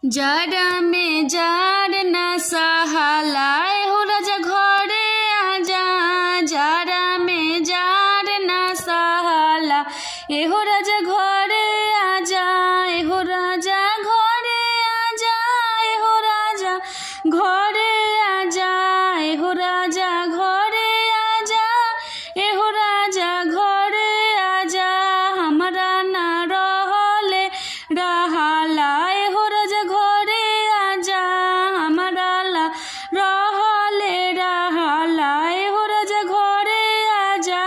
जाड़ा में जाड़ ना सहालाए हो राजा घरे आजा। जाड़ा में जाड़ ना सहाला ए हो राजा घरे आजा। ए हो राजा घरे आजा। ए हो राजा घरे आजा। ए हो राजा घरे आजा। ए हो राजा घरे आजा। हमरा ना रहले रहाला ए हो राजा घरे आजा। हमरा ला रहले रहाला ए हो राजा घरे आजा।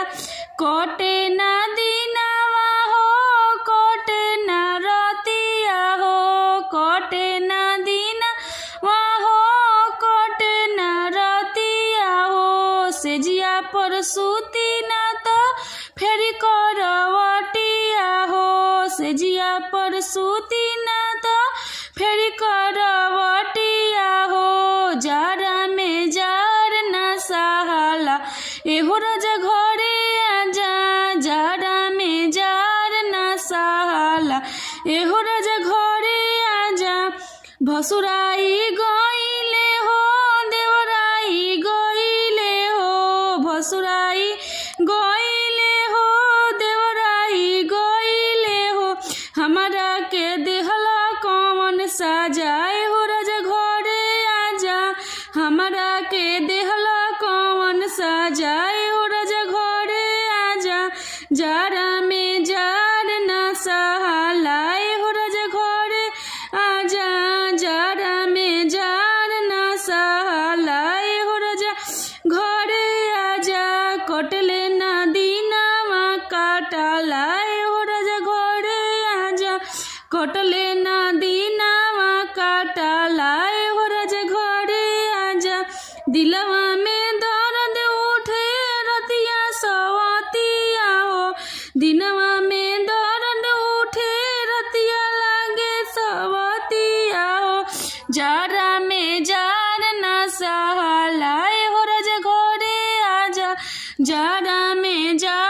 कोटे ना दिनवा हो कोटे ना रतिया हो। कोटे ना दिनवा हो कोटे ना रतिया हो। सेजिया पर सूती ना तो फेरी करवटिया हो। सेजिया पर सूती ना तो फेरी करवटिया हो। जाड़ा में जाड़ ना सहाला ए हो राजा घरे आजा। जाड़ा में जाड़ ना सहाला ए हो राजा घरे आजा। भसुराई गइले हो देवराई गइले हो। भसुराई गइले हो देवराई गइले हो। हमरा के देहला कौन सजाए हो राजा घरे आजा। हमरा के देहला कौन सजाए हो राजा घरे आजा। जाड़ा में जाड़ ना सहाला ए हो राजा घरे आजा। जाड़ा में जाड़ ना सहाला ए हो राजा घरे आजा। कटले ना दिनवा काटला ए हो राजा घरे आजा। कटले ना दिनवा काटला ए हो राजा घरे आजा। दिलवा में दर्द उठे रतिया सवतिया हो। दिनवा में दर्द उठे रतिया लागे सवतिया हो। जाड़ा में जाड़ ना सहाला ए हो राजा घरे आजा। जाड़ा में जाड़